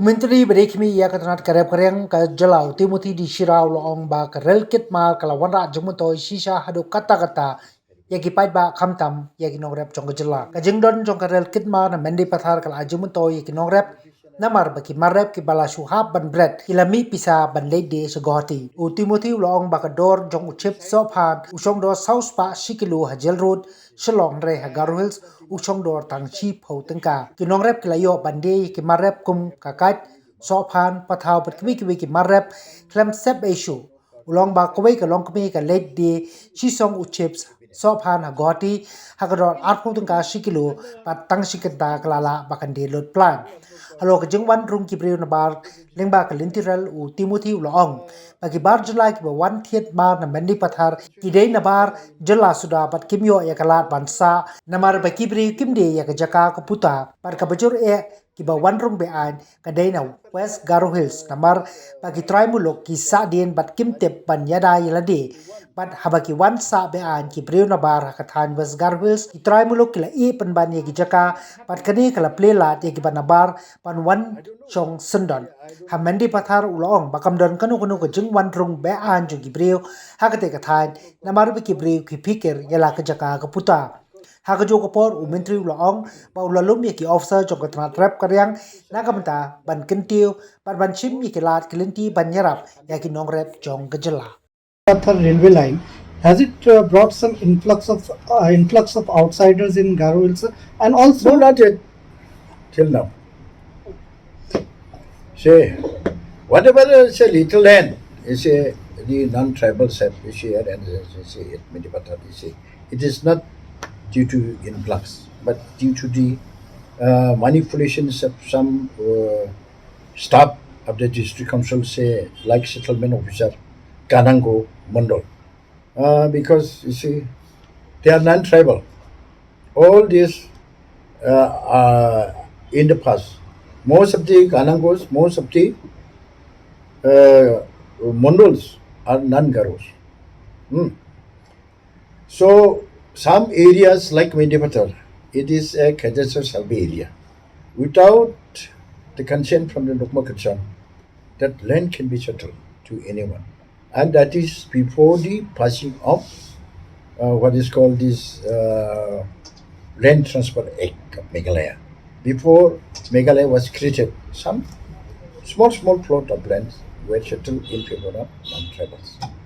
Menteri Berikmi ia katanat karep kareng ka jalau Timothy di Shirau loong ba karel kit mal kalawan ra jumuto shisha hadu kata-kata yagi pait ba khamtam yagi nongrep jong jala ka jingdon jong karel kit ma na mendi pathar kala jumuto yagi nongrep namar baki marep ki bala suhab ban bread ilami pisa ban leide segoti u Timothy loong ba kador jong uchip sophan usong do south pa shikilu hajel road shalong re Hagaru Hills usong do tang chi phau tengka ki nongrep kilayo bande ki marep kum kakat sophan pathau pat kiwi ki marep klem sep issue ulong ba kwe ka long kmi ka leide chi song uchips sophan hagoti hagador arpu tengka shikilu pat tang shikenta kalala bakande lot plan halo ka jingwan rung ki brew na bar lengba ka lintiral u Timothy loong bagi bar julai ki wan thiet bar na mendi pathar ki dei na bar jala suda pat kimyo ya kalat bansa namar ba kibri kimde ya ka jaka ko puta par ka bajur ki ba wan rung be an ka dei na West Hagaru Hills namar bagi try mulok ki sa din bat kimtep ban yada yalade bat habaki wan sa be an ki brew na bar ka than West Hagaru Hills ki try mulok kila pan ban ye ki jaka pat kani kala play lat ye ki ban bar pan wan chong sendon hamendi pathar ulong bakam don kanu ko jing wan rung be an jung ki brew hakate ka than namar be ki brew ki pikir yala ka jaka ka puta hagajo ko por u menteri loong ba ulalum ye ki officer jong ka trat rap karyang nagamta ban kentiu par ban chim ye ki lat kelinti ban yarap ya ki nong rap jong gajala railway line has it brought some influx of outsiders in Hagaru Hills and also no, not yet till now. Say whatever say little land is the non-tribal set here and say it Medipata say it is not due to influx but due to the manipulations of some staff of the district council say like settlement officer Kanango Mondol because you see they are non-tribal. All this in the past most of the Kanangos, most of the Mondols are non-Garos. So some areas like Mendipatar, it is a Kajasar Salbi area. Without the consent from the Nukma Kachan, that land can be settled to anyone. And that is before the passing of what is called this Land Transfer Act of Meghalaya. Before Meghalaya was created, some small plot of lands were settled in favor of non-tribals.